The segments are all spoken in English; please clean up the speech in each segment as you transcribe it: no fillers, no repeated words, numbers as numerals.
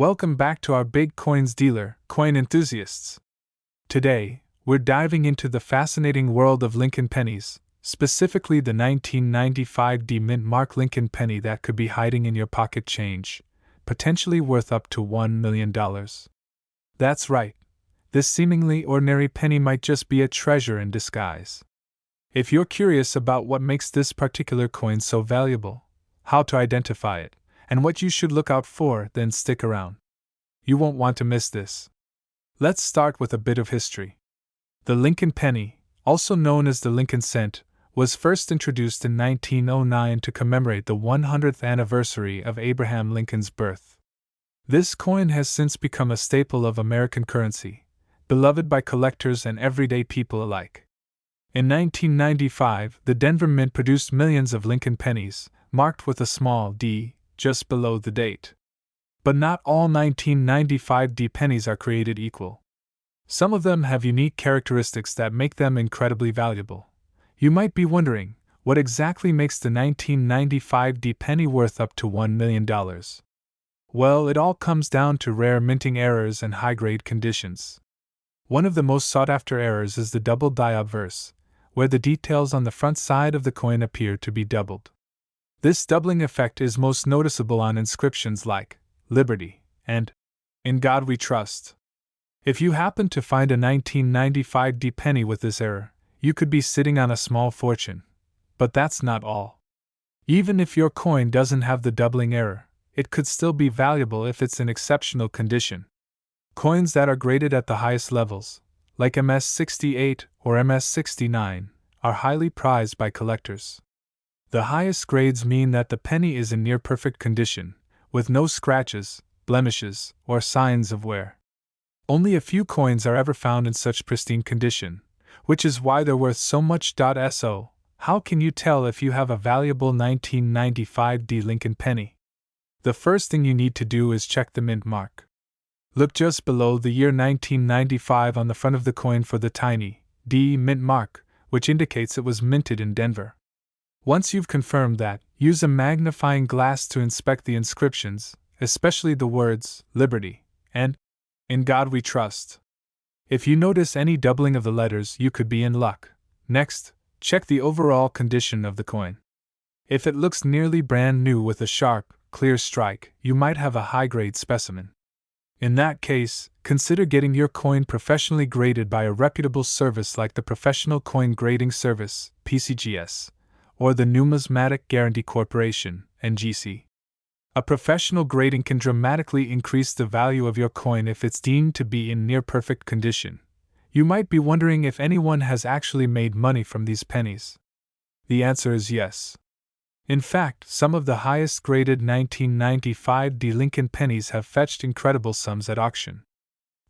Welcome back to our Big Coins dealer, coin enthusiasts. Today, we're diving into the fascinating world of Lincoln pennies, specifically the 1995 Mint Mark Lincoln penny that could be hiding in your pocket change, potentially worth up to $1 million. That's right, this seemingly ordinary penny might just be a treasure in disguise. If you're curious about what makes this particular coin so valuable, how to identify it, and what you should look out for, then stick around. You won't want to miss this. Let's start with a bit of history. The Lincoln penny, also known as the Lincoln cent, was first introduced in 1909 to commemorate the 100th anniversary of Abraham Lincoln's birth. This coin has since become a staple of American currency, beloved by collectors and everyday people alike. In 1995, the Denver Mint produced millions of Lincoln pennies, marked with a small D just below the date. But not all 1995 D pennies are created equal. Some of them have unique characteristics that make them incredibly valuable. You might be wondering, what exactly makes the 1995 D penny worth up to $1 million? Well, it all comes down to rare minting errors and high-grade conditions. One of the most sought-after errors is the double die obverse, where the details on the front side of the coin appear to be doubled. This doubling effect is most noticeable on inscriptions like Liberty and In God We Trust. If you happen to find a 1995 D penny with this error, you could be sitting on a small fortune. But that's not all. Even if your coin doesn't have the doubling error, it could still be valuable if it's in exceptional condition. Coins that are graded at the highest levels, like MS-68 or MS-69, are highly prized by collectors. The highest grades mean that the penny is in near-perfect condition, with no scratches, blemishes, or signs of wear. Only a few coins are ever found in such pristine condition, which is why they're worth so much. So, how can you tell if you have a valuable 1995 D Lincoln penny? The first thing you need to do is check the mint mark. Look just below the year 1995 on the front of the coin for the tiny D mint mark, which indicates it was minted in Denver. Once you've confirmed that, use a magnifying glass to inspect the inscriptions, especially the words Liberty and In God We Trust. If you notice any doubling of the letters, you could be in luck. Next, check the overall condition of the coin. If it looks nearly brand new with a sharp, clear strike, you might have a high-grade specimen. In that case, consider getting your coin professionally graded by a reputable service like the Professional Coin Grading Service, PCGS, or the Numismatic Guarantee Corporation, NGC. A professional grading can dramatically increase the value of your coin if it's deemed to be in near-perfect condition. You might be wondering if anyone has actually made money from these pennies. The answer is yes. In fact, some of the highest-graded 1995 D Lincoln pennies have fetched incredible sums at auction.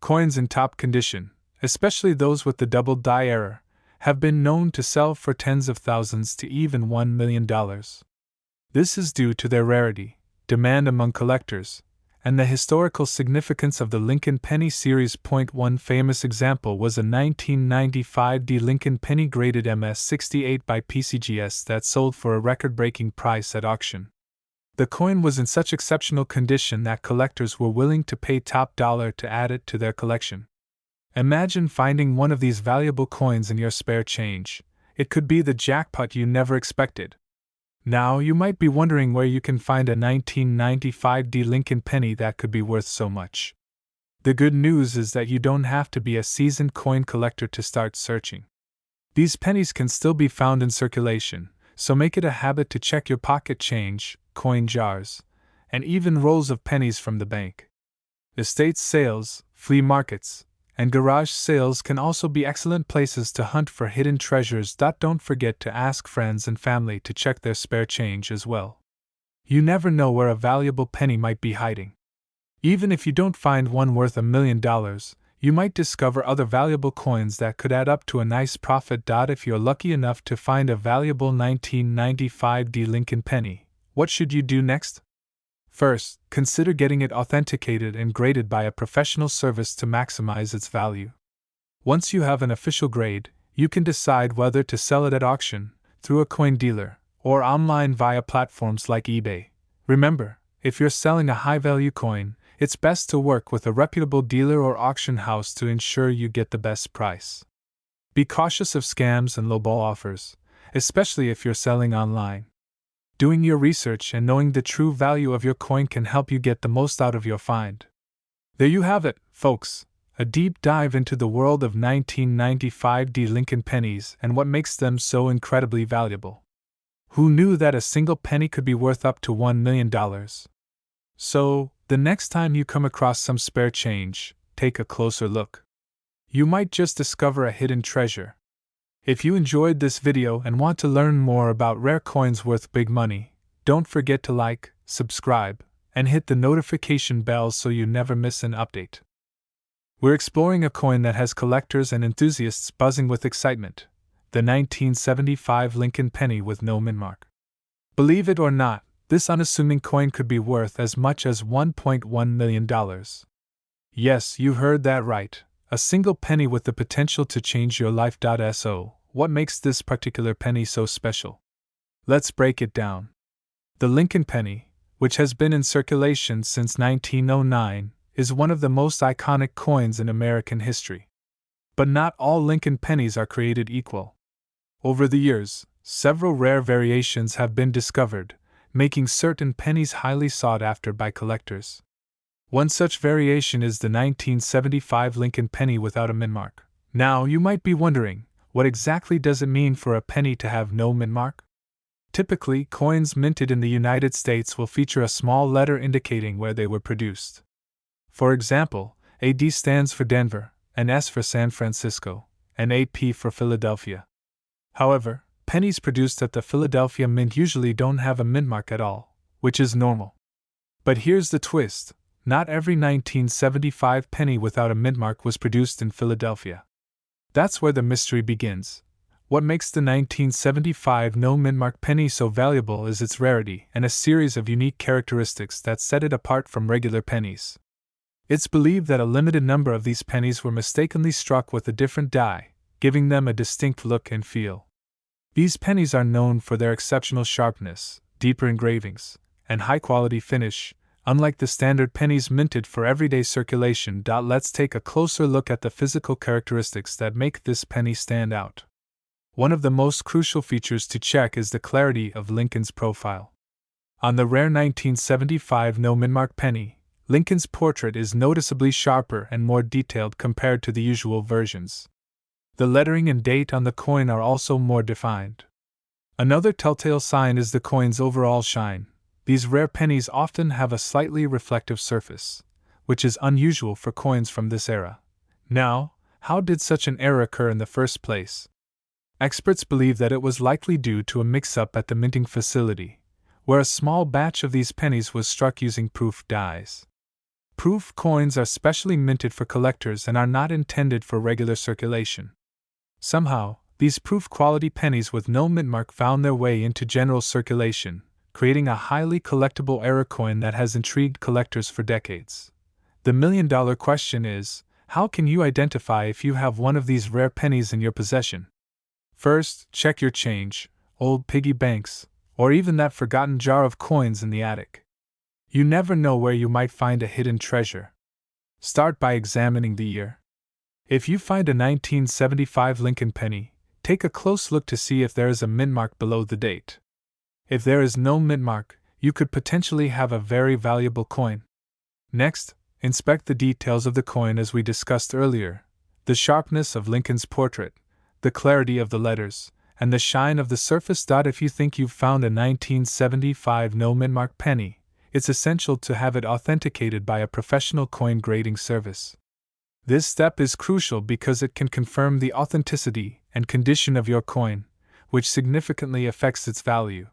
Coins in top condition, especially those with the double die error, have been known to sell for tens of thousands to even $1 million. This is due to their rarity, demand among collectors, and the historical significance of the Lincoln penny series. One famous example was a 1995 D Lincoln penny graded MS-68 by PCGS that sold for a record-breaking price at auction. The coin was in such exceptional condition that collectors were willing to pay top dollar to add it to their collection. Imagine finding one of these valuable coins in your spare change. It could be the jackpot you never expected. Now, you might be wondering where you can find a 1995 D Lincoln penny that could be worth so much. The good news is that you don't have to be a seasoned coin collector to start searching. These pennies can still be found in circulation, so make it a habit to check your pocket change, coin jars, and even rolls of pennies from the bank. Estate sales, flea markets, and garage sales can also be excellent places to hunt for hidden treasures. Don't forget to ask friends and family to check their spare change as well. You never know where a valuable penny might be hiding. Even if you don't find one worth $1 million, you might discover other valuable coins that could add up to a nice profit. If you're lucky enough to find a valuable 1995 D Lincoln penny, what should you do next? First, consider getting it authenticated and graded by a professional service to maximize its value. Once you have an official grade, you can decide whether to sell it at auction, through a coin dealer, or online via platforms like eBay. Remember, if you're selling a high-value coin, it's best to work with a reputable dealer or auction house to ensure you get the best price. Be cautious of scams and lowball offers, especially if you're selling online. Doing your research and knowing the true value of your coin can help you get the most out of your find. There you have it, folks, a deep dive into the world of 1995 Lincoln pennies and what makes them so incredibly valuable. Who knew that a single penny could be worth up to $1 million? So, the next time you come across some spare change, take a closer look. You might just discover a hidden treasure. If you enjoyed this video and want to learn more about rare coins worth big money, don't forget to like, subscribe, and hit the notification bell so you never miss an update. We're exploring a coin that has collectors and enthusiasts buzzing with excitement, the 1975 Lincoln penny with no mint mark. Believe it or not, this unassuming coin could be worth as much as $1.1 million. Yes, you heard that right, a single penny with the potential to change your life. So, what makes this particular penny so special? Let's break it down. The Lincoln penny, which has been in circulation since 1909, is one of the most iconic coins in American history. But not all Lincoln pennies are created equal. Over the years, several rare variations have been discovered, making certain pennies highly sought after by collectors. One such variation is the 1975 Lincoln penny without a mint mark. Now, you might be wondering, what exactly does it mean for a penny to have no mint mark? Typically, coins minted in the United States will feature a small letter indicating where they were produced. For example, AD stands for Denver, an S for San Francisco, and AP for Philadelphia. However, pennies produced at the Philadelphia Mint usually don't have a mint mark at all, which is normal. But here's the twist. Not every 1975 penny without a mint mark was produced in Philadelphia. That's where the mystery begins. What makes the 1975 no mint mark penny so valuable is its rarity and a series of unique characteristics that set it apart from regular pennies. It's believed that a limited number of these pennies were mistakenly struck with a different die, giving them a distinct look and feel. These pennies are known for their exceptional sharpness, deeper engravings, and high-quality finish, unlike the standard pennies minted for everyday circulation. Let's take a closer look at the physical characteristics that make this penny stand out. One of the most crucial features to check is the clarity of Lincoln's profile. On the rare 1975 no mint mark penny, Lincoln's portrait is noticeably sharper and more detailed compared to the usual versions. The lettering and date on the coin are also more defined. Another telltale sign is the coin's overall shine. These rare pennies often have a slightly reflective surface, which is unusual for coins from this era. Now, how did such an error occur in the first place? Experts believe that it was likely due to a mix-up at the minting facility, where a small batch of these pennies was struck using proof dies. Proof coins are specially minted for collectors and are not intended for regular circulation. Somehow, these proof-quality pennies with no mint mark found their way into general circulation, creating a highly collectible error coin that has intrigued collectors for decades. The million-dollar question is, how can you identify if you have one of these rare pennies in your possession? First, check your change, old piggy banks, or even that forgotten jar of coins in the attic. You never know where you might find a hidden treasure. Start by examining the year. If you find a 1975 Lincoln penny, take a close look to see if there is a mint mark below the date. If there is no mint mark, you could potentially have a very valuable coin. Next, inspect the details of the coin as we discussed earlier: the sharpness of Lincoln's portrait, the clarity of the letters, and the shine of the surface. If you think you've found a 1975 no mint mark penny, it's essential to have it authenticated by a professional coin grading service. This step is crucial because it can confirm the authenticity and condition of your coin, which significantly affects its value.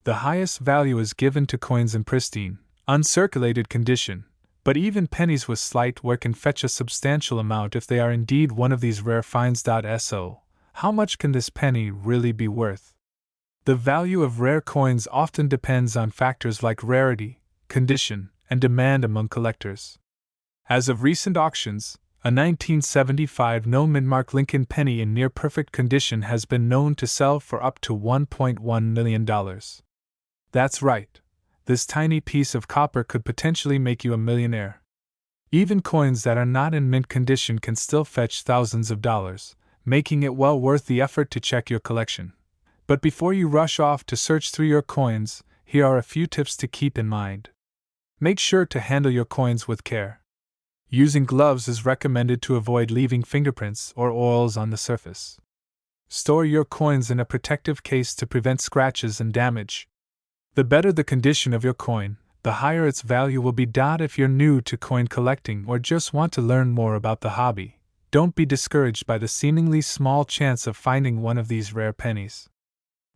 The highest value is given to coins in pristine, uncirculated condition, but even pennies with slight wear can fetch a substantial amount if they are indeed one of these rare finds. So, how much can this penny really be worth? The value of rare coins often depends on factors like rarity, condition, and demand among collectors. As of recent auctions, a 1975 no mint mark Lincoln penny in near perfect condition has been known to sell for up to $1.1 million. That's right. this tiny piece of copper could potentially make you a millionaire. Even coins that are not in mint condition can still fetch thousands of dollars, making it well worth the effort to check your collection. But before you rush off to search through your coins, here are a few tips to keep in mind. Make sure to handle your coins with care. Using gloves is recommended to avoid leaving fingerprints or oils on the surface. Store your coins in a protective case to prevent scratches and damage. The better the condition of your coin, the higher its value will be. If you're new to coin collecting or just want to learn more about the hobby, don't be discouraged by the seemingly small chance of finding one of these rare pennies.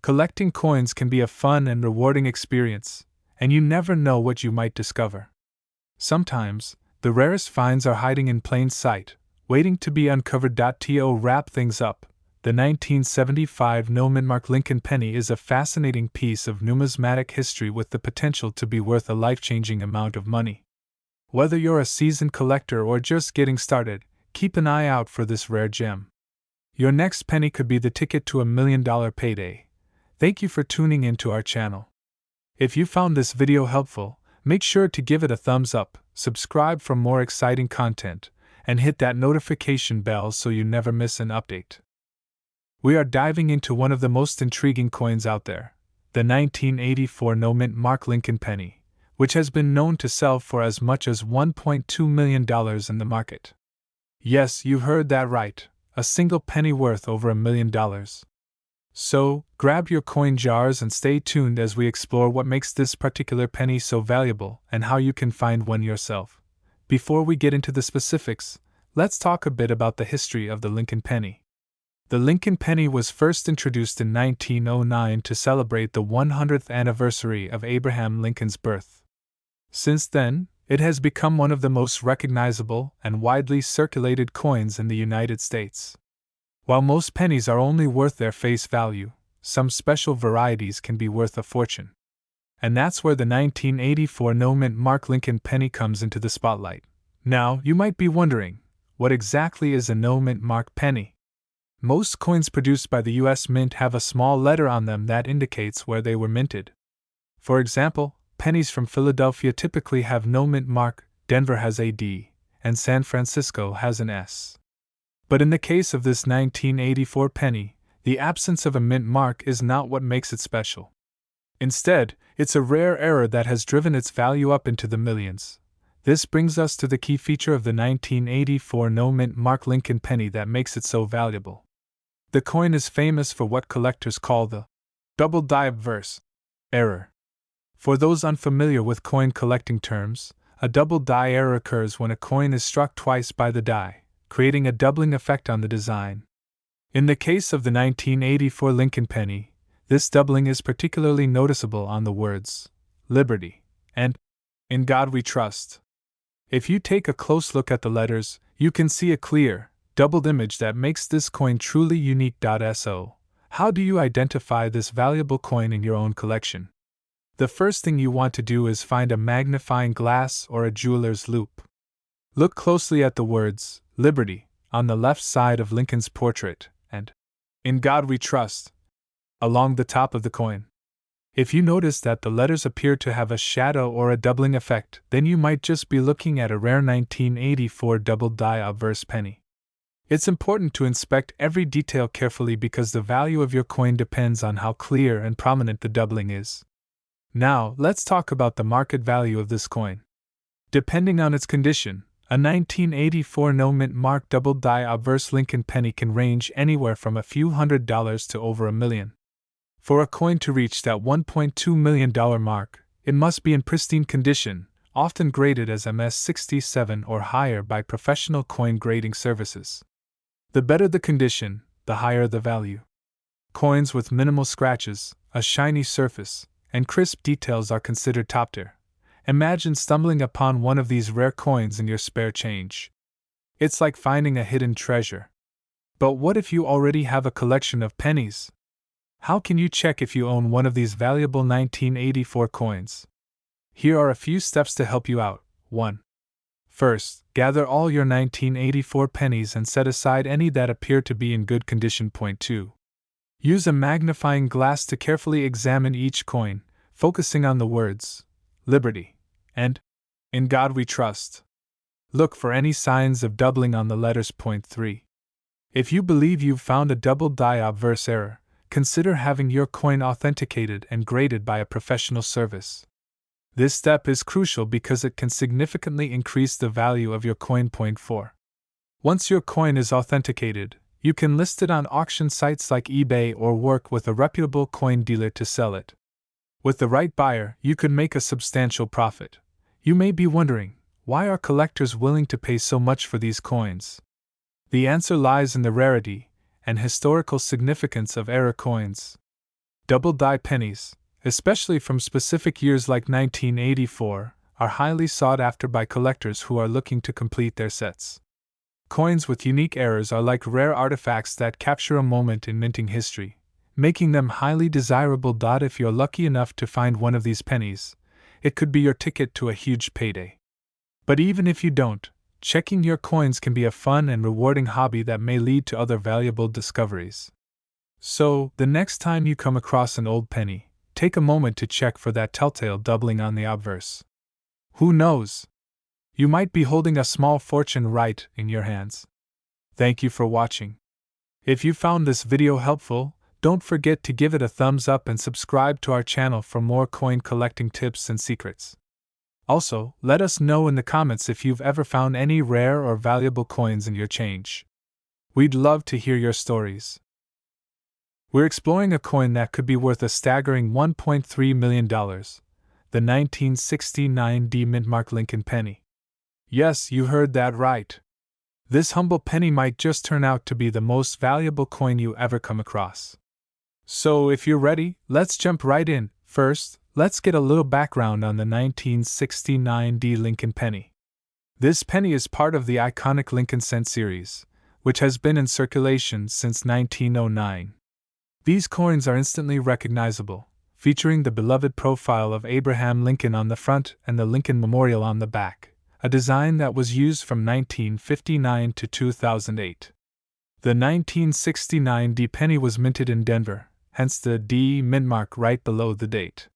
Collecting coins can be a fun and rewarding experience, and you never know what you might discover. Sometimes, the rarest finds are hiding in plain sight, waiting to be uncovered. To wrap things up, the 1975 no-mint Lincoln penny is a fascinating piece of numismatic history with the potential to be worth a life-changing amount of money. Whether you're a seasoned collector or just getting started, keep an eye out for this rare gem. Your next penny could be the ticket to $1 million payday. Thank you for tuning in to our channel. If you found this video helpful, make sure to give it a thumbs up, subscribe for more exciting content, and hit that notification bell so you never miss an update. We are diving into one of the most intriguing coins out there, the 1984 no-mint Lincoln penny, which has been known to sell for as much as $1.2 million in the market. Yes, you heard that right, a single penny worth over $1 million. So, grab your coin jars and stay tuned as we explore what makes this particular penny so valuable and how you can find one yourself. Before we get into the specifics, let's talk a bit about the history of the Lincoln penny. The Lincoln penny was first introduced in 1909 to celebrate the 100th anniversary of Abraham Lincoln's birth. Since then, it has become one of the most recognizable and widely circulated coins in the United States. While most pennies are only worth their face value, some special varieties can be worth a fortune. And that's where the 1984 no-mint Lincoln penny comes into the spotlight. Now, you might be wondering, what exactly is a no-mint penny? Most coins produced by the U.S. Mint have a small letter on them that indicates where they were minted. For example, pennies from Philadelphia typically have no mint mark, Denver has a D, and San Francisco has an S. But in the case of this 1984 penny, the absence of a mint mark is not what makes it special. Instead, it's a rare error that has driven its value up into the millions. This brings us to the key feature of the 1984 no-mint Lincoln penny that makes it so valuable. The coin is famous for what collectors call the double die obverse error. For those unfamiliar with coin collecting terms, a double die error occurs when a coin is struck twice by the die, creating a doubling effect on the design. In the case of the 1984 Lincoln penny, this doubling is particularly noticeable on the words Liberty and In God We Trust. If you take a close look at the letters, you can see a clear, doubled image that makes this coin truly unique. So, how do you identify this valuable coin in your own collection? The first thing you want to do is find a magnifying glass or a jeweler's loupe. Look closely at the words Liberty on the left side of Lincoln's portrait and In God We Trust along the top of the coin. If you notice that the letters appear to have a shadow or a doubling effect, then you might just be looking at a rare 1984 double die obverse penny. It's important to inspect every detail carefully because the value of your coin depends on how clear and prominent the doubling is. Now, let's talk about the market value of this coin. Depending on its condition, a 1984 no-mint double die obverse Lincoln penny can range anywhere from a few $100s to over $1 million. For a coin to reach that $1.2 million mark, it must be in pristine condition, often graded as MS67 or higher by professional coin grading services. The better the condition, the higher the value. Coins with minimal scratches, a shiny surface, and crisp details are considered top tier. Imagine stumbling upon one of these rare coins in your spare change. It's like finding a hidden treasure. But what if you already have a collection of pennies? How can you check if you own one of these valuable 1984 coins? Here are a few steps to help you out. 1. First, gather all your 1984 pennies and set aside any that appear to be in good condition. 2. Use a magnifying glass to carefully examine each coin, focusing on the words liberty, and in God we trust. Look for any signs of doubling on the letters. Point 3. If you believe you've found a double die obverse error, consider having your coin authenticated and graded by a professional service. This step is crucial because it can significantly increase the value of your coin. Point 4. Once your coin is authenticated, you can list it on auction sites like eBay or work with a reputable coin dealer to sell it. With the right buyer, you could make a substantial profit. You may be wondering, why are collectors willing to pay so much for these coins? The answer lies in the rarity and historical significance of error coins. Double die pennies, especially from specific years like 1984, are highly sought after by collectors who are looking to complete their sets. Coins with unique errors are like rare artifacts that capture a moment in minting history, making them highly desirable. If you're lucky enough to find one of these pennies, it could be your ticket to a huge payday. But even if you don't, checking your coins can be a fun and rewarding hobby that may lead to other valuable discoveries. So, the next time you come across an old penny, take a moment to check for that telltale doubling on the obverse. Who knows? You might be holding a small fortune right in your hands. Thank you for watching. If you found this video helpful, don't forget to give it a thumbs up and subscribe to our channel for more coin collecting tips and secrets. Also, let us know in the comments if you've ever found any rare or valuable coins in your change. We'd love to hear your stories. We're exploring a coin that could be worth a staggering $1.3 million, the 1969 D-Mint Lincoln penny. Yes, you heard that right. This humble penny might just turn out to be the most valuable coin you ever come across. So if you're ready, let's jump right in. First, let's get a little background on the 1969 D Lincoln penny. This penny is part of the iconic Lincoln cent series, which has been in circulation since 1909. These coins are instantly recognizable, featuring the beloved profile of Abraham Lincoln on the front and the Lincoln Memorial on the back, a design that was used from 1959 to 2008. The 1969 D penny was minted in Denver, hence the D mint mark right below the date.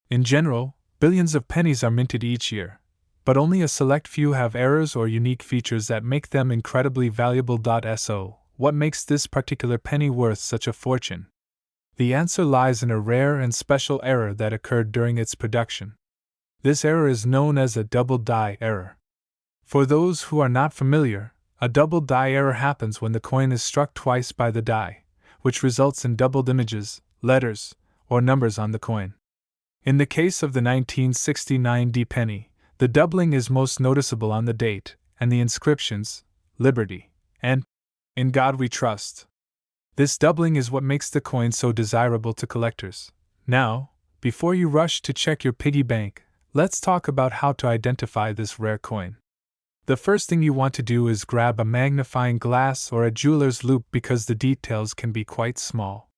In general, billions of pennies are minted each year, but only a select few have errors or unique features that make them incredibly valuable. So, what makes this particular penny worth such a fortune? The answer lies in a rare and special error that occurred during its production. This error is known as a double die error. For those who are not familiar, a double die error happens when the coin is struck twice by the die, which results in doubled images, letters, or numbers on the coin. In the case of the 1969 D penny, the doubling is most noticeable on the date and the inscriptions, Liberty, and In God We Trust. This doubling is what makes the coin so desirable to collectors. Now, before you rush to check your piggy bank, let's talk about how to identify this rare coin. The first thing you want to do is grab a magnifying glass or a jeweler's loupe because the details can be quite small.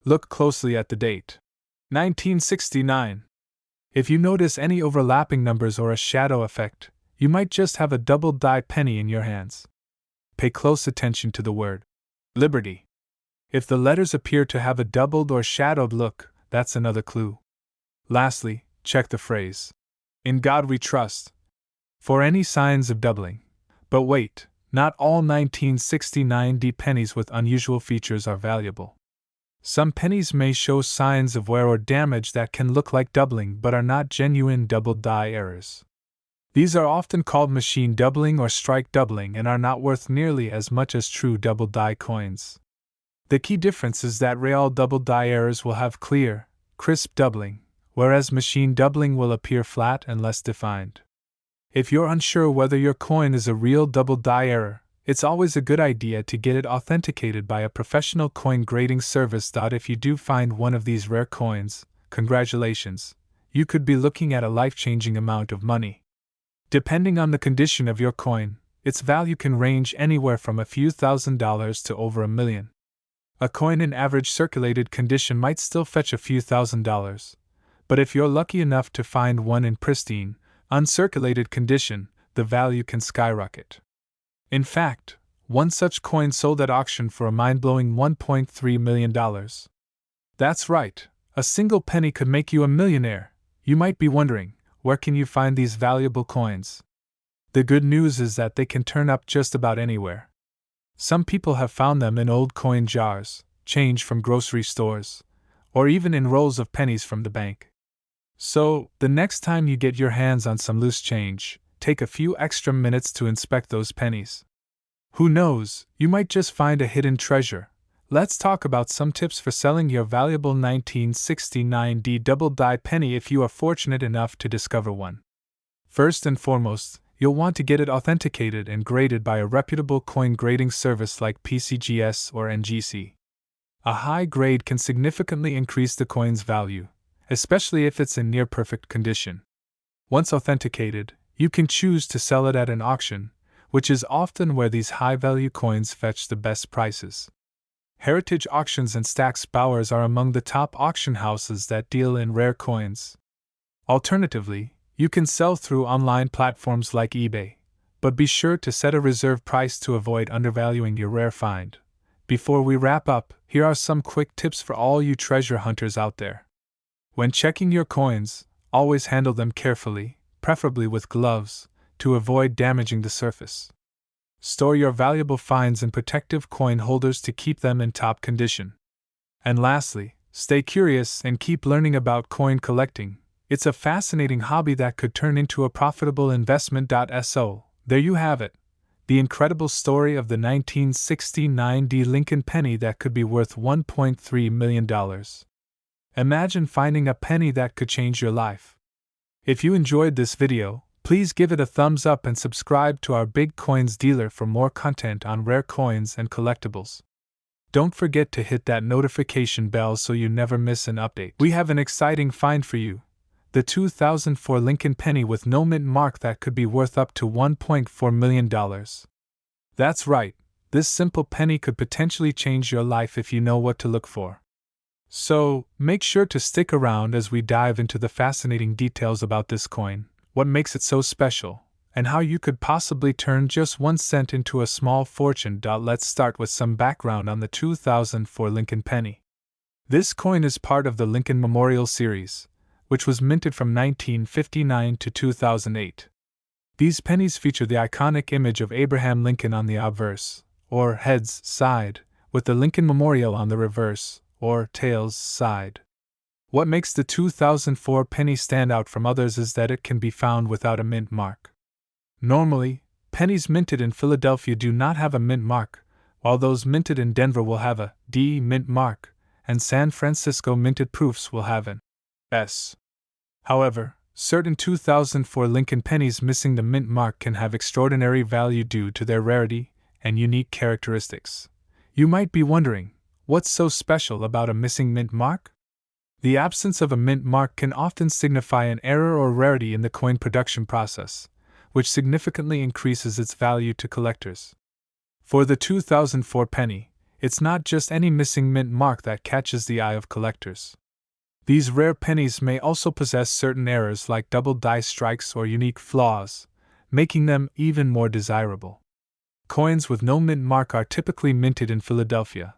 Look closely at the date. 1969. If you notice any overlapping numbers or a shadow effect, you might just have a double die penny in your hands. Pay close attention to the word Liberty. If the letters appear to have a doubled or shadowed look, that's another clue. Lastly, check the phrase, In God We Trust, for any signs of doubling. But wait, not all 1969 D pennies with unusual features are valuable. Some pennies may show signs of wear or damage that can look like doubling but are not genuine double die errors. These are often called machine doubling or strike doubling and are not worth nearly as much as true double die coins. The key difference is that real double die errors will have clear, crisp doubling, whereas machine doubling will appear flat and less defined. If you're unsure whether your coin is a real double die error, it's always a good idea to get it authenticated by a professional coin grading service. If you do find one of these rare coins, congratulations, you could be looking at a life-changing amount of money. Depending on the condition of your coin, its value can range anywhere from a few $1,000s to over $1 million. A coin in average circulated condition might still fetch a few $1,000s, but if you're lucky enough to find one in pristine, uncirculated condition, the value can skyrocket. In fact, one such coin sold at auction for a mind-blowing $1.3 million. That's right, a single penny could make you a millionaire. You might be wondering, where can you find these valuable coins? The good news is that they can turn up just about anywhere. Some people have found them in old coin jars, change from grocery stores, or even in rolls of pennies from the bank. So, the next time you get your hands on some loose change, take a few extra minutes to inspect those pennies. Who knows, you might just find a hidden treasure. Let's talk about some tips for selling your valuable 1969 double die penny if you are fortunate enough to discover one. First and foremost, you'll want to get it authenticated and graded by a reputable coin grading service like PCGS or NGC. A high grade can significantly increase the coin's value, especially if it's in near-perfect condition. Once authenticated, you can choose to sell it at an auction, which is often where these high-value coins fetch the best prices. Heritage Auctions and Stack's Bowers are among the top auction houses that deal in rare coins. Alternatively, you can sell through online platforms like eBay, but be sure to set a reserve price to avoid undervaluing your rare find. Before we wrap up, here are some quick tips for all you treasure hunters out there. When checking your coins, always handle them carefully, preferably with gloves, to avoid damaging the surface. Store your valuable finds in protective coin holders to keep them in top condition. And lastly, stay curious and keep learning about coin collecting. It's a fascinating hobby that could turn into a profitable investment. So, there you have it. The incredible story of the 1969 Lincoln penny that could be worth $1.3 million. Imagine finding a penny that could change your life. If you enjoyed this video, please give it a thumbs up and subscribe to our Big Coins dealer for more content on rare coins and collectibles. Don't forget to hit that notification bell so you never miss an update. We have an exciting find for you. The 2004 Lincoln penny with no mint mark that could be worth up to $1.4 million. That's right, this simple penny could potentially change your life if you know what to look for. So, make sure to stick around as we dive into the fascinating details about this coin, what makes it so special, and how you could possibly turn just 1 cent into a small fortune. Let's start with some background on the 2004 Lincoln penny. This coin is part of the Lincoln Memorial series, which was minted from 1959 to 2008. These pennies feature the iconic image of Abraham Lincoln on the obverse, or heads, side, with the Lincoln Memorial on the reverse, or tails, side. What makes the 2004 penny stand out from others is that it can be found without a mint mark. Normally, pennies minted in Philadelphia do not have a mint mark, while those minted in Denver will have a D mint mark, and San Francisco minted proofs will have an S. However, certain 2004 Lincoln pennies missing the mint mark can have extraordinary value due to their rarity and unique characteristics. You might be wondering, what's so special about a missing mint mark? The absence of a mint mark can often signify an error or rarity in the coin production process, which significantly increases its value to collectors. For the 2004 penny, it's not just any missing mint mark that catches the eye of collectors. These rare pennies may also possess certain errors like double die strikes or unique flaws, making them even more desirable. Coins with no mint mark are typically minted in Philadelphia,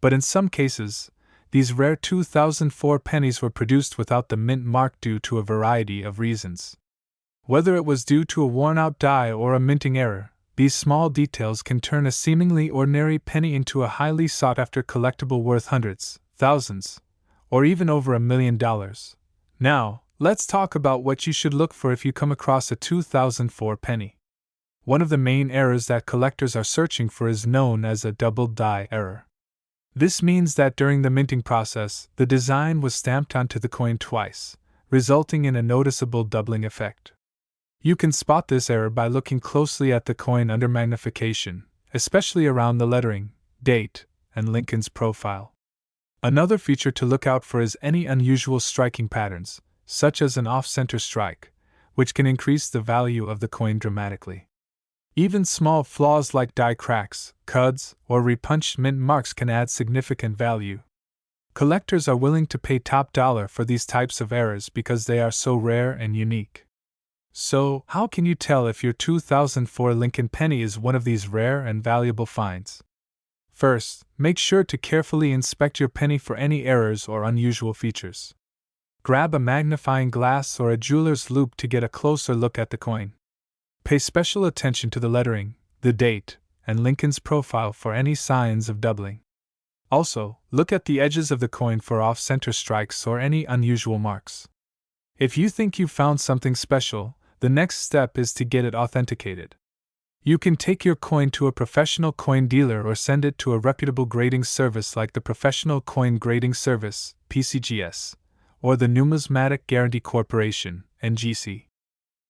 but in some cases, these rare 2004 pennies were produced without the mint mark due to a variety of reasons. Whether it was due to a worn-out die or a minting error, these small details can turn a seemingly ordinary penny into a highly sought-after collectible worth hundreds, thousands, or even over $1 million. Now, let's talk about what you should look for if you come across a 2004 penny. One of the main errors that collectors are searching for is known as a double die error. This means that during the minting process, the design was stamped onto the coin twice, resulting in a noticeable doubling effect. You can spot this error by looking closely at the coin under magnification, especially around the lettering, date, and Lincoln's profile. Another feature to look out for is any unusual striking patterns, such as an off-center strike, which can increase the value of the coin dramatically. Even small flaws like die cracks, cuds, or repunched mint marks can add significant value. Collectors are willing to pay top dollar for these types of errors because they are so rare and unique. So, how can you tell if your 2004 Lincoln penny is one of these rare and valuable finds? First, make sure to carefully inspect your penny for any errors or unusual features. Grab a magnifying glass or a jeweler's loupe to get a closer look at the coin. Pay special attention to the lettering, the date, and Lincoln's profile for any signs of doubling. Also, look at the edges of the coin for off-center strikes or any unusual marks. If you think you've found something special, the next step is to get it authenticated. You can take your coin to a professional coin dealer or send it to a reputable grading service like the Professional Coin Grading Service, PCGS, or the Numismatic Guarantee Corporation, NGC.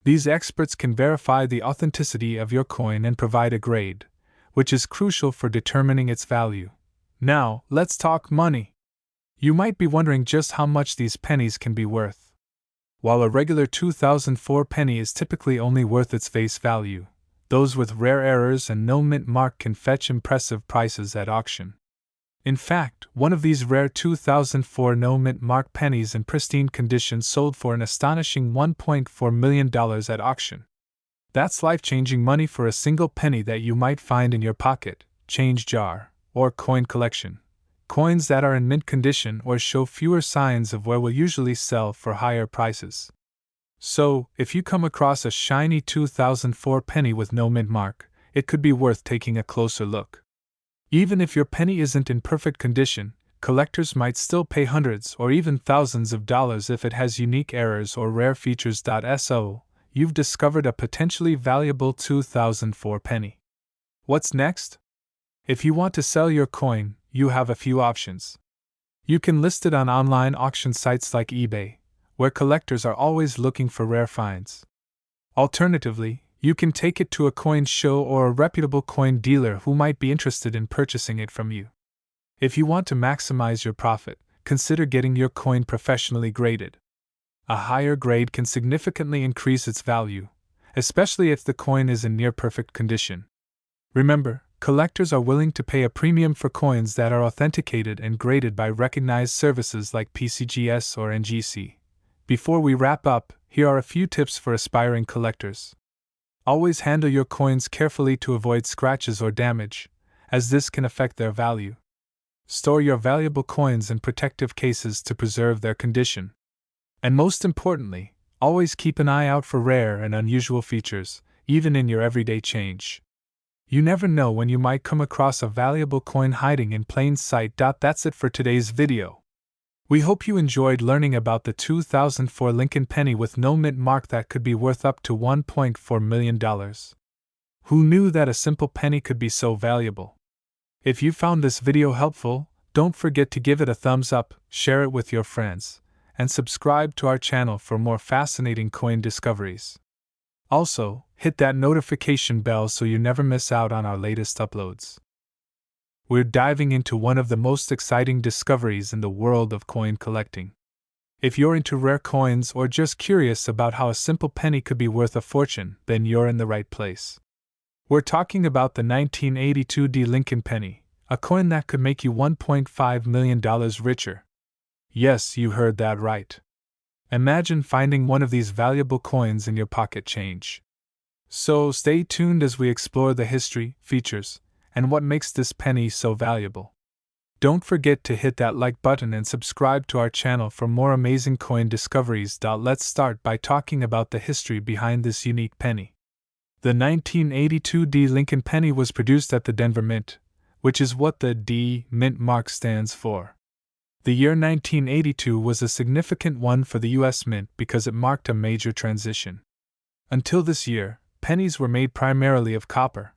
These experts can verify the authenticity of your coin and provide a grade, which is crucial for determining its value. Now, let's talk money. You might be wondering just how much these pennies can be worth. While a regular 2004 penny is typically only worth its face value, those with rare errors and no mint mark can fetch impressive prices at auction. In fact, one of these rare 2004 no mint mark pennies in pristine condition sold for an astonishing $1.4 million at auction. That's life-changing money for a single penny that you might find in your pocket, change jar, or coin collection. Coins that are in mint condition or show fewer signs of wear will usually sell for higher prices. So, if you come across a shiny 2004 penny with no mint mark, it could be worth taking a closer look. Even if your penny isn't in perfect condition, collectors might still pay hundreds or even thousands of dollars if it has unique errors or rare features. So, you've discovered a potentially valuable 2004 penny. What's next? If you want to sell your coin, you have a few options. You can list it on online auction sites like eBay, where collectors are always looking for rare finds. Alternatively, you can take it to a coin show or a reputable coin dealer who might be interested in purchasing it from you. If you want to maximize your profit, consider getting your coin professionally graded. A higher grade can significantly increase its value, especially if the coin is in near-perfect condition. Remember, collectors are willing to pay a premium for coins that are authenticated and graded by recognized services like PCGS or NGC. Before we wrap up, here are a few tips for aspiring collectors. Always handle your coins carefully to avoid scratches or damage, as this can affect their value. Store your valuable coins in protective cases to preserve their condition. And most importantly, always keep an eye out for rare and unusual features, even in your everyday change. You never know when you might come across a valuable coin hiding in plain sight. That's it for today's video. We hope you enjoyed learning about the 2004 Lincoln penny with no mint mark that could be worth up to $1.4 million. Who knew that a simple penny could be so valuable? If you found this video helpful, don't forget to give it a thumbs up, share it with your friends, and subscribe to our channel for more fascinating coin discoveries. Also, hit that notification bell so you never miss out on our latest uploads. We're diving into one of the most exciting discoveries in the world of coin collecting. If you're into rare coins or just curious about how a simple penny could be worth a fortune, then you're in the right place. We're talking about the 1982 Lincoln penny, a coin that could make you $1.5 million richer. Yes, you heard that right. Imagine finding one of these valuable coins in your pocket change. So stay tuned as we explore the history, features, and what makes this penny so valuable. Don't forget to hit that like button and subscribe to our channel for more amazing coin discoveries. Let's start by talking about the history behind this unique penny. The 1982 Lincoln penny was produced at the Denver Mint, which is what the D Mint mark stands for. The year 1982 was a significant one for the U.S. Mint because it marked a major transition. Until this year, pennies were made primarily of copper.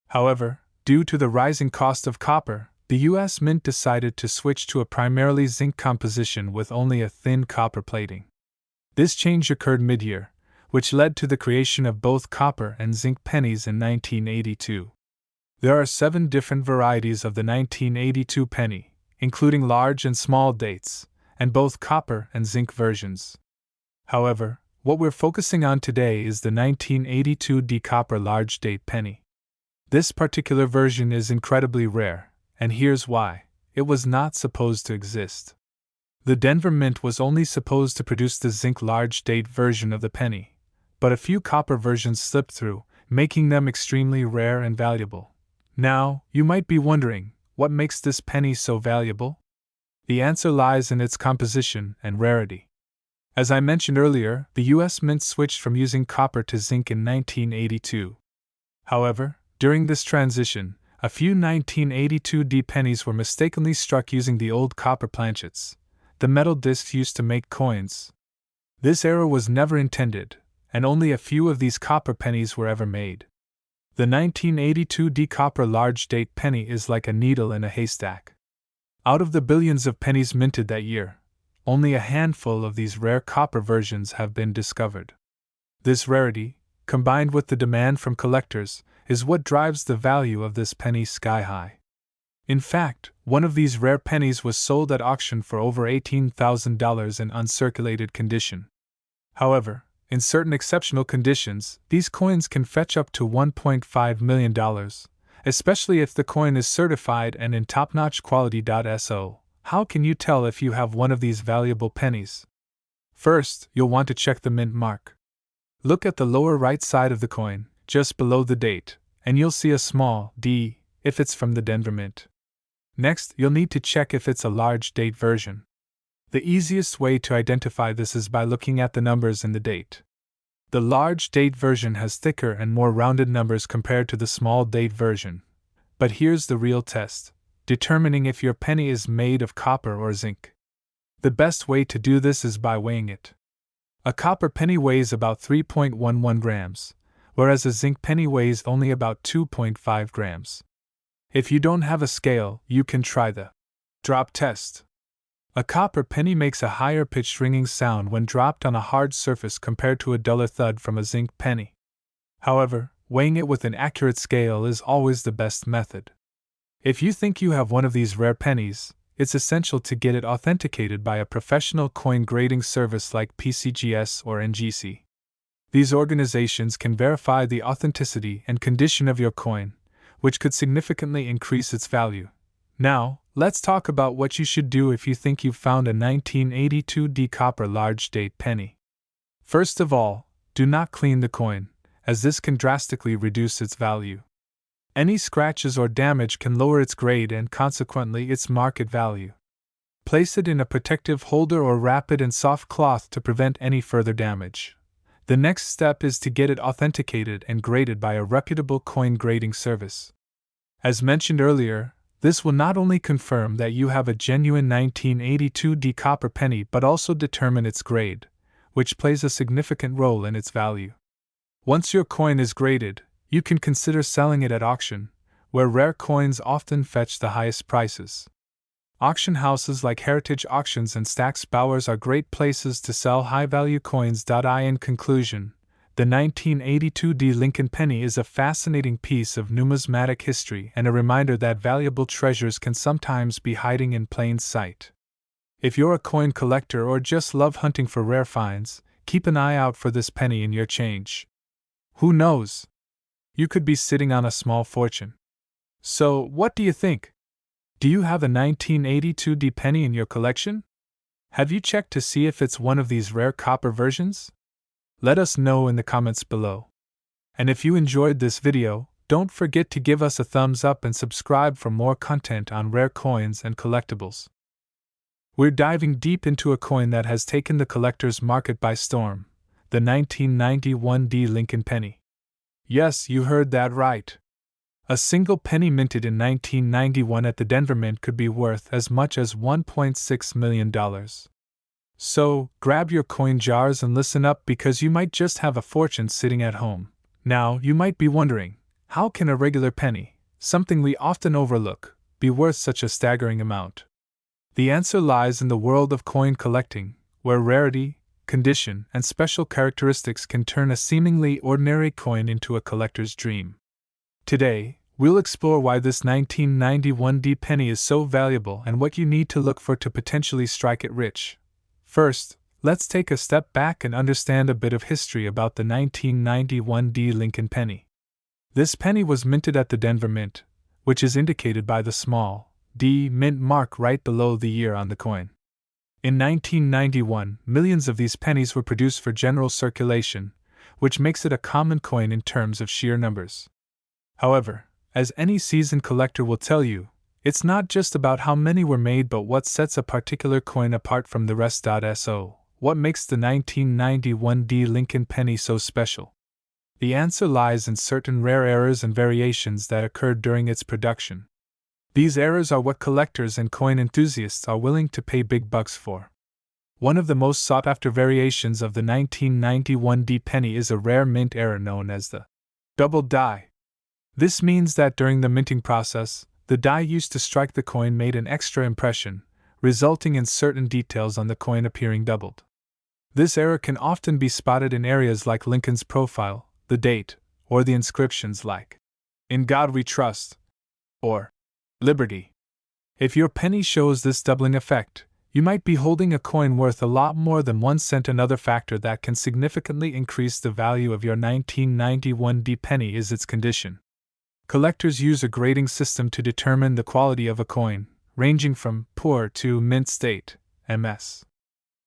However, due to the rising cost of copper, the U.S. Mint decided to switch to a primarily zinc composition with only a thin copper plating. This change occurred mid-year, which led to the creation of both copper and zinc pennies in 1982. There are 7 different varieties of the 1982 penny, including large and small dates, and both copper and zinc versions. However, what we're focusing on today is the 1982 copper large date penny. This particular version is incredibly rare, and here's why. It was not supposed to exist. The Denver Mint was only supposed to produce the zinc large date version of the penny, but a few copper versions slipped through, making them extremely rare and valuable. Now, you might be wondering, what makes this penny so valuable? The answer lies in its composition and rarity. As I mentioned earlier, the US Mint switched from using copper to zinc in 1982. However, during this transition, a few 1982 pennies were mistakenly struck using the old copper planchets, the metal discs used to make coins. This error was never intended, and only a few of these copper pennies were ever made. The 1982 copper large date penny is like a needle in a haystack. Out of the billions of pennies minted that year, only a handful of these rare copper versions have been discovered. This rarity, combined with the demand from collectors, is what drives the value of this penny sky high. In fact, one of these rare pennies was sold at auction for over $18,000 in uncirculated condition. However, in certain exceptional conditions, these coins can fetch up to $1.5 million, especially if the coin is certified and in top-notch quality. So, how can you tell if you have one of these valuable pennies? First, you'll want to check the mint mark. Look at the lower right side of the coin, just below the date, and you'll see a small D if it's from the Denver Mint. Next, you'll need to check if it's a large date version. The easiest way to identify this is by looking at the numbers in the date. The large date version has thicker and more rounded numbers compared to the small date version. But here's the real test: determining if your penny is made of copper or zinc. The best way to do this is by weighing it. A copper penny weighs about 3.11 grams, whereas a zinc penny weighs only about 2.5 grams. If you don't have a scale, you can try the drop test. A copper penny makes a higher pitched ringing sound when dropped on a hard surface compared to a duller thud from a zinc penny. However, weighing it with an accurate scale is always the best method. If you think you have one of these rare pennies, it's essential to get it authenticated by a professional coin grading service like PCGS or NGC. These organizations can verify the authenticity and condition of your coin, which could significantly increase its value. Now, let's talk about what you should do if you think you've found a 1982 copper large date penny. First of all, do not clean the coin, as this can drastically reduce its value. Any scratches or damage can lower its grade and consequently its market value. Place it in a protective holder or wrap it in soft cloth to prevent any further damage. The next step is to get it authenticated and graded by a reputable coin grading service. As mentioned earlier, this will not only confirm that you have a genuine 1982 copper penny but also determine its grade, which plays a significant role in its value. Once your coin is graded, you can consider selling it at auction, where rare coins often fetch the highest prices. Auction houses like Heritage Auctions and Stack's Bowers are great places to sell high-value coins. In conclusion, the 1982 Lincoln penny is a fascinating piece of numismatic history and a reminder that valuable treasures can sometimes be hiding in plain sight. If you're a coin collector or just love hunting for rare finds, keep an eye out for this penny in your change. Who knows? You could be sitting on a small fortune. So, what do you think? Do you have a 1982 penny in your collection? Have you checked to see if it's one of these rare copper versions? Let us know in the comments below. And if you enjoyed this video, don't forget to give us a thumbs up and subscribe for more content on rare coins and collectibles. We're diving deep into a coin that has taken the collector's market by storm, the 1991 Lincoln penny. Yes, you heard that right. A single penny minted in 1991 at the Denver Mint could be worth as much as $1.6 million. So, grab your coin jars and listen up because you might just have a fortune sitting at home. Now, you might be wondering, how can a regular penny, something we often overlook, be worth such a staggering amount? The answer lies in the world of coin collecting, where rarity, condition, and special characteristics can turn a seemingly ordinary coin into a collector's dream. Today, we'll explore why this 1991 penny is so valuable and what you need to look for to potentially strike it rich. First, let's take a step back and understand a bit of history about the 1991 Lincoln penny. This penny was minted at the Denver Mint, which is indicated by the small D mint mark right below the year on the coin. In 1991, millions of these pennies were produced for general circulation, which makes it a common coin in terms of sheer numbers. However, as any seasoned collector will tell you, it's not just about how many were made but what sets a particular coin apart from the rest. So, what makes the 1991 D Lincoln penny so special? The answer lies in certain rare errors and variations that occurred during its production. These errors are what collectors and coin enthusiasts are willing to pay big bucks for. One of the most sought-after variations of the 1991 D penny is a rare mint error known as the double die. This means that during the minting process, the die used to strike the coin made an extra impression, resulting in certain details on the coin appearing doubled. This error can often be spotted in areas like Lincoln's profile, the date, or the inscriptions like, "In God We Trust," or "Liberty." If your penny shows this doubling effect, you might be holding a coin worth a lot more than 1 cent. Another factor that can significantly increase the value of your 1991 D penny is its condition. Collectors use a grading system to determine the quality of a coin, ranging from poor to mint state, MS.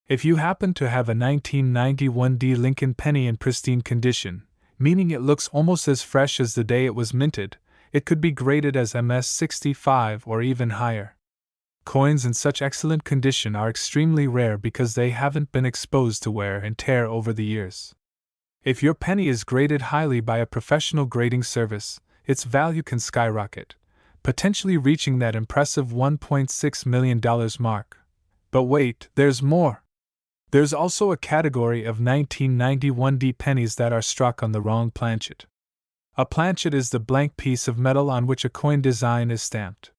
If you happen to have a 1991 D Lincoln penny in pristine condition, meaning it looks almost as fresh as the day it was minted, it could be graded as MS 65 or even higher. Coins in such excellent condition are extremely rare because they haven't been exposed to wear and tear over the years. If your penny is graded highly by a professional grading service, its value can skyrocket, potentially reaching that impressive $1.6 million mark. But wait, there's more! There's also a category of 1991 D pennies that are struck on the wrong planchet. A planchet is the blank piece of metal on which a coin design is stamped.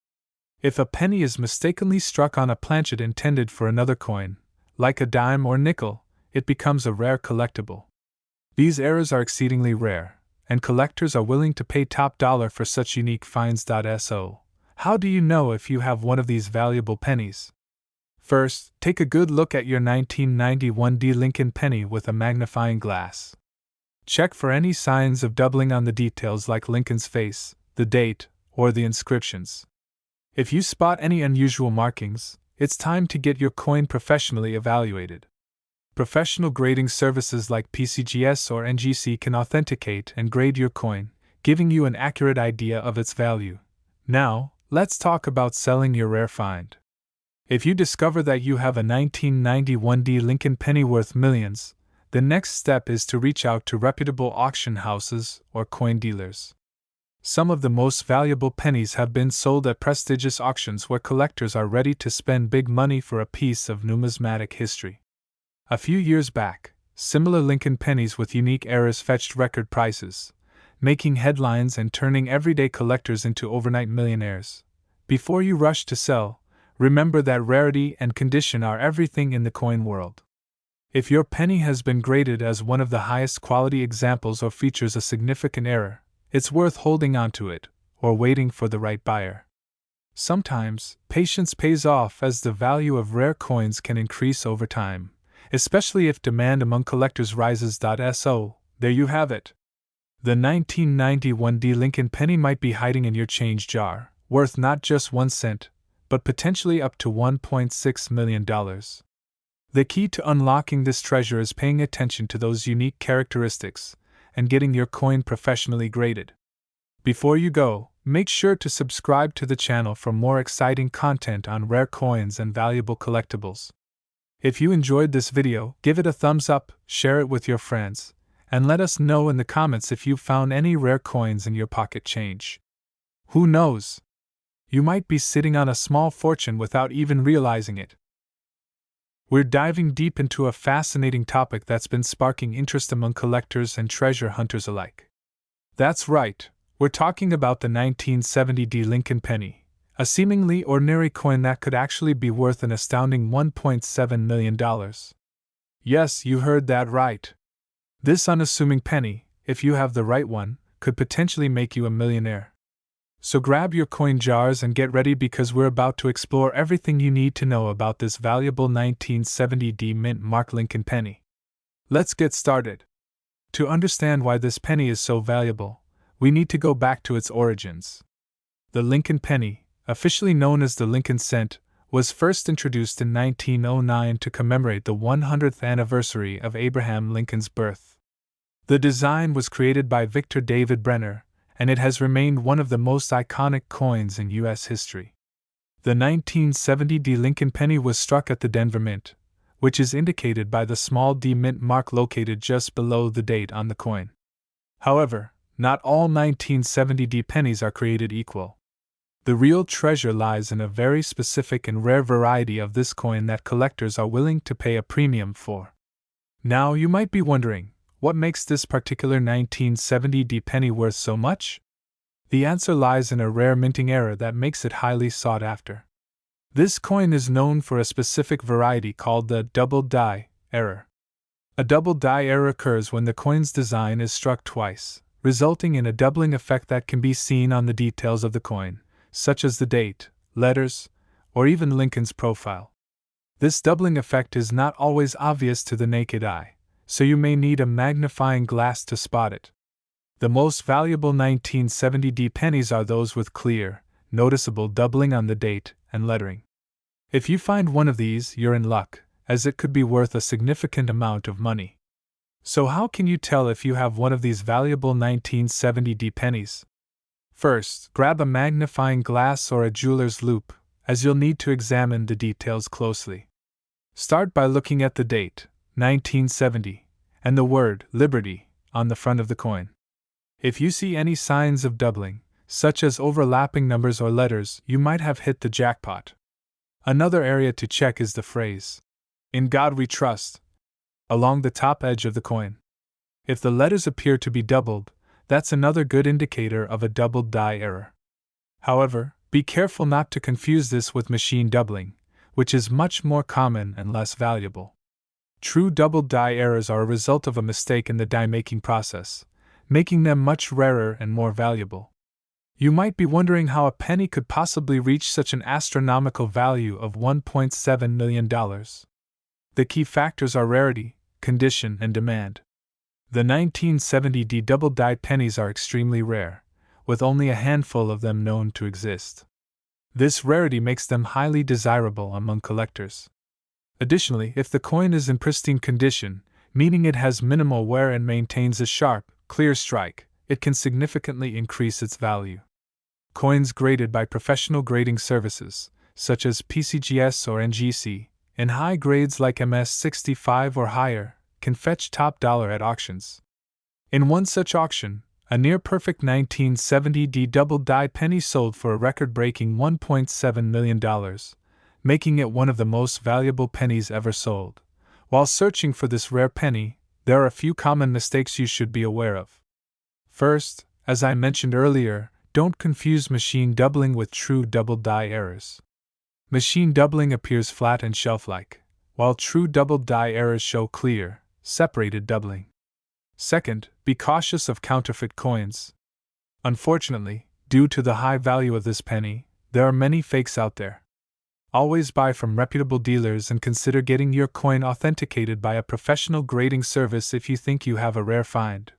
If a penny is mistakenly struck on a planchet intended for another coin, like a dime or nickel, it becomes a rare collectible. These errors are exceedingly rare, and collectors are willing to pay top dollar for such unique finds. So, how do you know if you have one of these valuable pennies? First, take a good look at your 1991 D Lincoln penny with a magnifying glass. Check for any signs of doubling on the details like Lincoln's face, the date, or the inscriptions. If you spot any unusual markings, it's time to get your coin professionally evaluated. Professional grading services like PCGS or NGC can authenticate and grade your coin, giving you an accurate idea of its value. Now, let's talk about selling your rare find. If you discover that you have a 1991 D Lincoln penny worth millions, the next step is to reach out to reputable auction houses or coin dealers. Some of the most valuable pennies have been sold at prestigious auctions where collectors are ready to spend big money for a piece of numismatic history. A few years back, similar Lincoln pennies with unique errors fetched record prices, making headlines and turning everyday collectors into overnight millionaires. Before you rush to sell, remember that rarity and condition are everything in the coin world. If your penny has been graded as one of the highest quality examples or features a significant error, it's worth holding onto it, or waiting for the right buyer. Sometimes, patience pays off as the value of rare coins can increase over time, especially if demand among collectors rises. So, there you have it. The 1991 D Lincoln penny might be hiding in your change jar, worth not just 1 cent, but potentially up to $1.6 million. The key to unlocking this treasure is paying attention to those unique characteristics and getting your coin professionally graded. Before you go, make sure to subscribe to the channel for more exciting content on rare coins and valuable collectibles. If you enjoyed this video, give it a thumbs up, share it with your friends, and let us know in the comments if you found any rare coins in your pocket change. Who knows? You might be sitting on a small fortune without even realizing it. We're diving deep into a fascinating topic that's been sparking interest among collectors and treasure hunters alike. That's right, we're talking about the 1970 D Lincoln penny, a seemingly ordinary coin that could actually be worth an astounding $1.7 million. Yes, you heard that right. This unassuming penny, if you have the right one, could potentially make you a millionaire. So grab your coin jars and get ready because we're about to explore everything you need to know about this valuable 1970 D Mint Mark Lincoln penny. Let's get started. To understand why this penny is so valuable, we need to go back to its origins. The Lincoln penny, officially known as the Lincoln cent, was first introduced in 1909 to commemorate the 100th anniversary of Abraham Lincoln's birth. The design was created by Victor David Brenner, and it has remained one of the most iconic coins in U.S. history. The 1970 D Lincoln penny was struck at the Denver Mint, which is indicated by the small D mint mark located just below the date on the coin. However, not all 1970D pennies are created equal. The real treasure lies in a very specific and rare variety of this coin that collectors are willing to pay a premium for. Now you might be wondering, what makes this particular 1970D penny worth so much? The answer lies in a rare minting error that makes it highly sought after. This coin is known for a specific variety called the double die error. A double die error occurs when the coin's design is struck twice, resulting in a doubling effect that can be seen on the details of the coin, such as the date, letters, or even Lincoln's profile. This doubling effect is not always obvious to the naked eye, so you may need a magnifying glass to spot it. The most valuable 1970D pennies are those with clear, noticeable doubling on the date and lettering. If you find one of these, you're in luck, as it could be worth a significant amount of money. So how can you tell if you have one of these valuable 1970D pennies? First, grab a magnifying glass or a jeweler's loupe, as you'll need to examine the details closely. Start by looking at the date, 1970, and the word Liberty on the front of the coin. If you see any signs of doubling, such as overlapping numbers or letters, you might have hit the jackpot. Another area to check is the phrase, "In God We Trust," along the top edge of the coin. If the letters appear to be doubled, that's another good indicator of a double die error. However, be careful not to confuse this with machine doubling, which is much more common and less valuable. True double die errors are a result of a mistake in the die making process, making them much rarer and more valuable. You might be wondering how a penny could possibly reach such an astronomical value of $1.7 million. The key factors are rarity, condition, and demand. The 1970D double-die pennies are extremely rare, with only a handful of them known to exist. This rarity makes them highly desirable among collectors. Additionally, if the coin is in pristine condition, meaning it has minimal wear and maintains a sharp, clear strike, it can significantly increase its value. Coins graded by professional grading services, such as PCGS or NGC, in high grades like MS65 or higher, can fetch top dollar at auctions. In one such auction, a near-perfect 1970D double-die penny sold for a record-breaking $1.7 million, making it one of the most valuable pennies ever sold. While searching for this rare penny, there are a few common mistakes you should be aware of. First, as I mentioned earlier, don't confuse machine doubling with true double-die errors. Machine doubling appears flat and shelf-like, while true double-die errors show clear, separated doubling. Second, be cautious of counterfeit coins. Unfortunately, due to the high value of this penny, there are many fakes out there. Always buy from reputable dealers and consider getting your coin authenticated by a professional grading service if you think you have a rare find.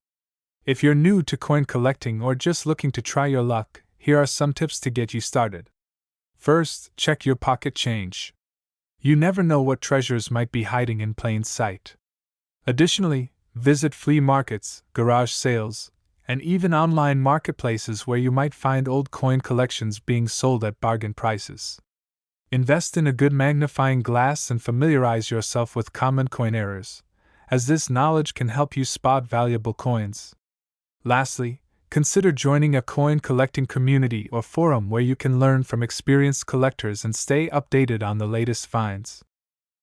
If you're new to coin collecting or just looking to try your luck, here are some tips to get you started. First, check your pocket change. You never know what treasures might be hiding in plain sight. Additionally, visit flea markets, garage sales, and even online marketplaces where you might find old coin collections being sold at bargain prices. Invest in a good magnifying glass and familiarize yourself with common coin errors, as this knowledge can help you spot valuable coins. Lastly, consider joining a coin collecting community or forum where you can learn from experienced collectors and stay updated on the latest finds.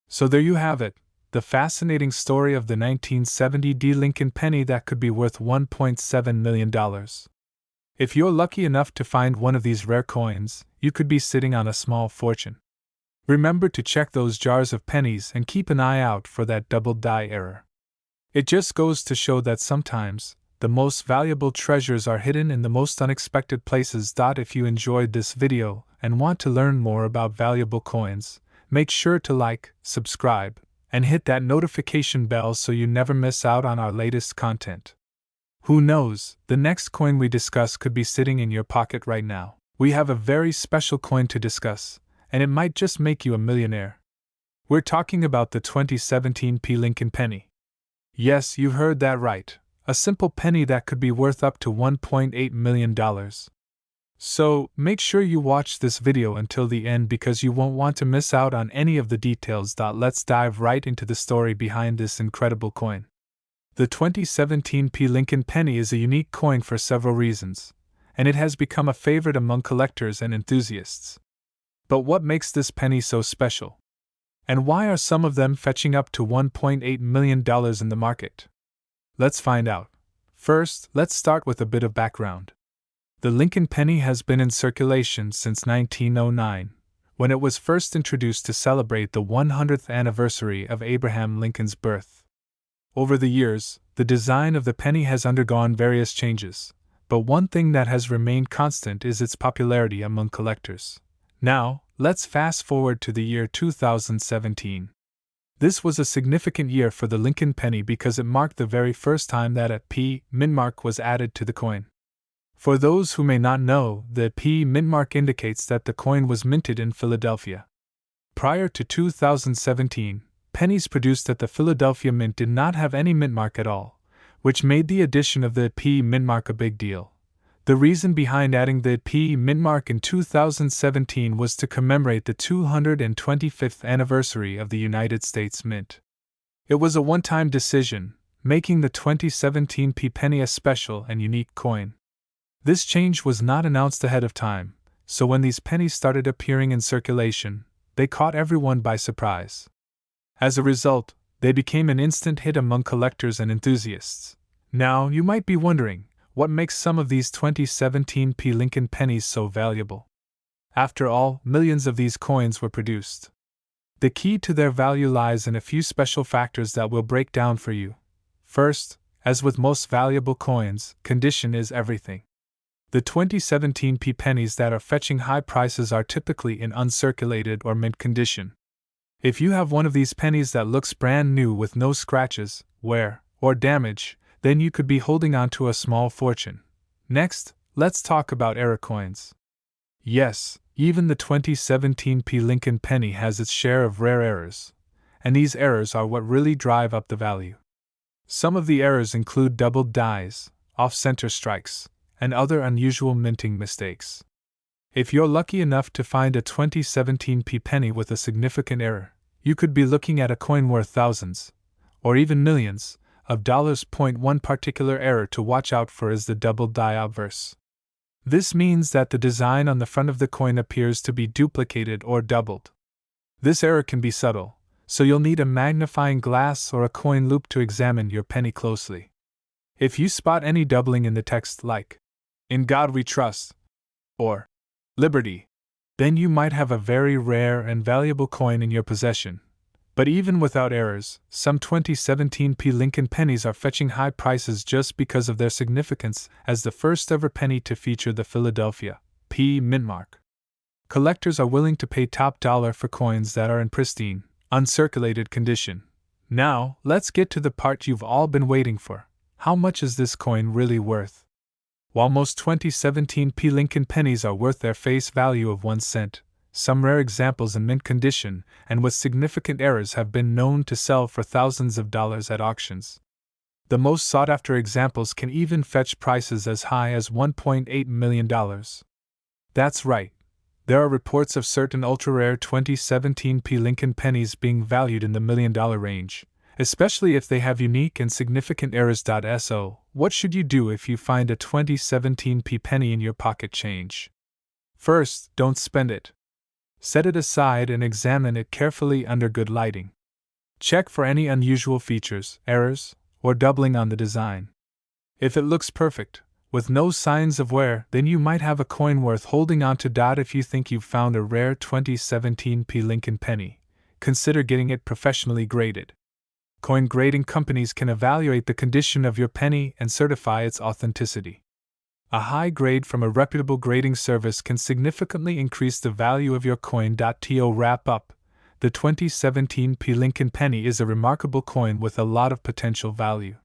So there you have it, the fascinating story of the 1970D Lincoln penny that could be worth $1.7 million. If you're lucky enough to find one of these rare coins, you could be sitting on a small fortune. Remember to check those jars of pennies and keep an eye out for that double die error. It just goes to show that sometimes, the most valuable treasures are hidden in the most unexpected places. If you enjoyed this video and want to learn more about valuable coins, make sure to like, subscribe, and hit that notification bell so you never miss out on our latest content. Who knows, the next coin we discuss could be sitting in your pocket right now. We have a very special coin to discuss, and it might just make you a millionaire. We're talking about the 2017 Lincoln penny. Yes, you heard that right, a simple penny that could be worth up to $1.8 million. So, make sure you watch this video until the end because you won't want to miss out on any of the details. Let's dive right into the story behind this incredible coin. The 2017 P. Lincoln penny is a unique coin for several reasons, and it has become a favorite among collectors and enthusiasts. But what makes this penny so special? And why are some of them fetching up to $1.8 million in the market? Let's find out. First, let's start with a bit of background. The Lincoln penny has been in circulation since 1909, when it was first introduced to celebrate the 100th anniversary of Abraham Lincoln's birth. Over the years, the design of the penny has undergone various changes, but one thing that has remained constant is its popularity among collectors. Now, let's fast forward to the year 2017. This was a significant year for the Lincoln penny because it marked the very first time that a P mint mark was added to the coin. For those who may not know, the P mint mark indicates that the coin was minted in Philadelphia. Prior to 2017, pennies produced at the Philadelphia Mint did not have any mint mark at all, which made the addition of the P mint mark a big deal. The reason behind adding the P mint mark in 2017 was to commemorate the 225th anniversary of the United States Mint. It was a one-time decision, making the 2017 P penny a special and unique coin. This change was not announced ahead of time, so when these pennies started appearing in circulation, they caught everyone by surprise. As a result, they became an instant hit among collectors and enthusiasts. Now, you might be wondering, what makes some of these 2017 P. Lincoln pennies so valuable? After all, millions of these coins were produced. The key to their value lies in a few special factors that we'll break down for you. First, as with most valuable coins, condition is everything. The 2017 P pennies that are fetching high prices are typically in uncirculated or mint condition. If you have one of these pennies that looks brand new with no scratches, wear, or damage, then you could be holding on to a small fortune. Next, let's talk about error coins. Yes, even the 2017 P Lincoln penny has its share of rare errors, and these errors are what really drive up the value. Some of the errors include doubled dies, off-center strikes, and other unusual minting mistakes. If you're lucky enough to find a 2017 P penny with a significant error, you could be looking at a coin worth thousands, or even millions, of dollars. One particular error to watch out for is the doubled die obverse. This means that the design on the front of the coin appears to be duplicated or doubled. This error can be subtle, so you'll need a magnifying glass or a coin loop to examine your penny closely. If you spot any doubling in the text like, "In God We Trust," or "Liberty," then you might have a very rare and valuable coin in your possession. But even without errors, some 2017 P Lincoln pennies are fetching high prices just because of their significance as the first ever penny to feature the Philadelphia P mint mark. Collectors are willing to pay top dollar for coins that are in pristine, uncirculated condition. Now, let's get to the part you've all been waiting for. How much is this coin really worth? While most 2017 P Lincoln pennies are worth their face value of 1 cent, some rare examples in mint condition and with significant errors have been known to sell for thousands of dollars at auctions. The most sought-after examples can even fetch prices as high as $1.8 million. That's right. There are reports of certain ultra-rare 2017 P Lincoln pennies being valued in the $1 million range, especially if they have unique and significant errors. So, what should you do if you find a 2017 P penny in your pocket change? First, don't spend it. Set it aside and examine it carefully under good lighting. Check for any unusual features, errors, or doubling on the design. If it looks perfect, with no signs of wear, then you might have a coin worth holding on to. If you think you've found a rare 2017 P Lincoln penny, consider getting it professionally graded. Coin grading companies can evaluate the condition of your penny and certify its authenticity. A high grade from a reputable grading service can significantly increase the value of your coin. To wrap up, the 2017 P Lincoln penny is a remarkable coin with a lot of potential value.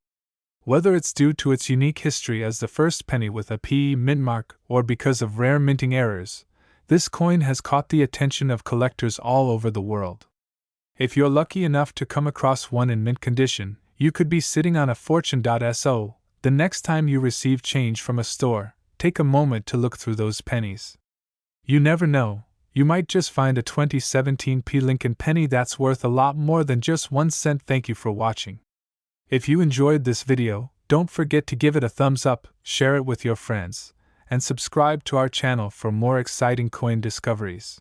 Whether it's due to its unique history as the first penny with a P mint mark or because of rare minting errors, this coin has caught the attention of collectors all over the world. If you're lucky enough to come across one in mint condition, you could be sitting on a fortune. So, the next time you receive change from a store, take a moment to look through those pennies. You never know, you might just find a 2017 Lincoln penny that's worth a lot more than just 1 cent. Thank you for watching. If you enjoyed this video, don't forget to give it a thumbs up, share it with your friends, and subscribe to our channel for more exciting coin discoveries.